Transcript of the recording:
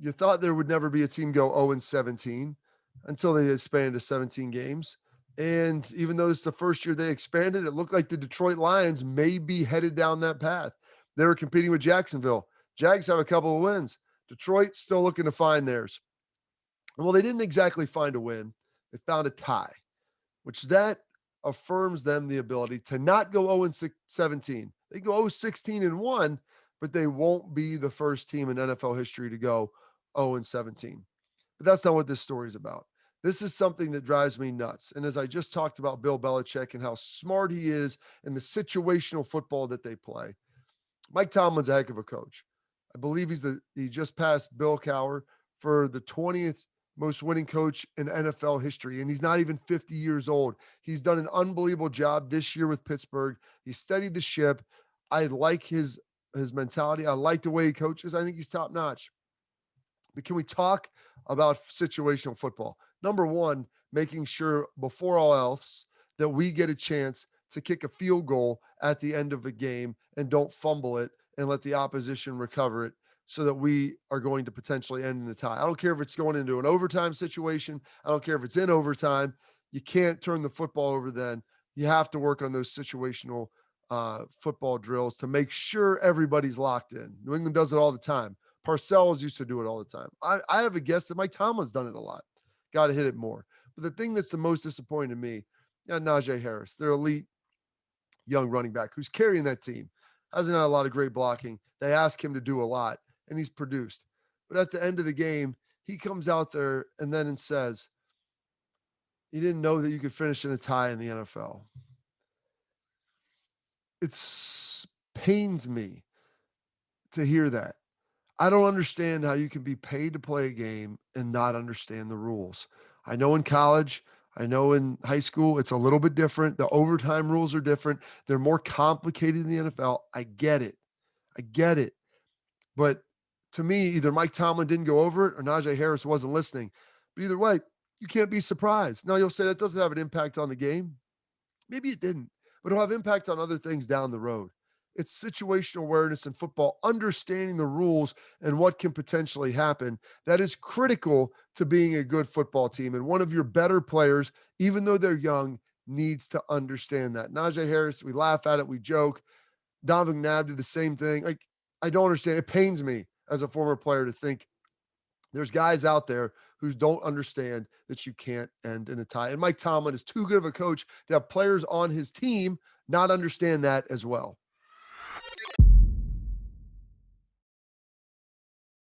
You thought there would never be a team go 0-17 until they expanded to 17 games. And even though it's the first year they expanded, it looked like the Detroit Lions may be headed down that path. They were competing with Jacksonville. Jags have a couple of wins. Detroit still looking to find theirs. Well, they didn't exactly find a win. They found a tie, which that affirms them the ability to not go 0-17. They go 0-16-1, but they won't be the first team in NFL history to go 0-17. But that's not what this story is about. This is something that drives me nuts. And as I just talked about Bill Belichick and how smart he is and the situational football that they play, Mike Tomlin's a heck of a coach. I believe he just passed Bill Cowher for the 20th most winning coach in NFL history, and he's not even 50 years old. He's done an unbelievable job this year with Pittsburgh. He steadied the ship. I like his mentality. I like the way he coaches. I think he's top notch. But can we talk about situational football? Number one, making sure before all else that we get a chance to kick a field goal at the end of a game and don't fumble it and let the opposition recover it so that we are going to potentially end in a tie. I don't care if it's going into an overtime situation. I don't care if it's in overtime. You can't turn the football over then. You have to work on those situational football drills to make sure everybody's locked in. New England does it all the time. Parcells used to do it all the time. I have a guess that Mike Tomlin's done it a lot. Got to hit it more. But the thing that's the most disappointing to me, yeah, Najee Harris, their elite young running back who's carrying that team, hasn't had a lot of great blocking. They ask him to do a lot, and he's produced. But at the end of the game, he comes out there and then says, he didn't know that you could finish in a tie in the NFL. It pains me to hear that. I don't understand how you can be paid to play a game and not understand the rules. I know in college, I know in high school, it's a little bit different. The overtime rules are different. They're more complicated in the NFL. I get it. I get it. But to me, either Mike Tomlin didn't go over it or Najee Harris wasn't listening. But either way, you can't be surprised. Now you'll say that doesn't have an impact on the game. Maybe it didn't, but it'll have impact on other things down the road. It's situational awareness in football, understanding the rules and what can potentially happen. That is critical to being a good football team. And one of your better players, even though they're young, needs to understand that. Najee Harris, we laugh at it, we joke. Donovan McNabb did the same thing. Like, I don't understand. It pains me as a former player to think there's guys out there who don't understand that you can't end in a tie. And Mike Tomlin is too good of a coach to have players on his team not understand that as well.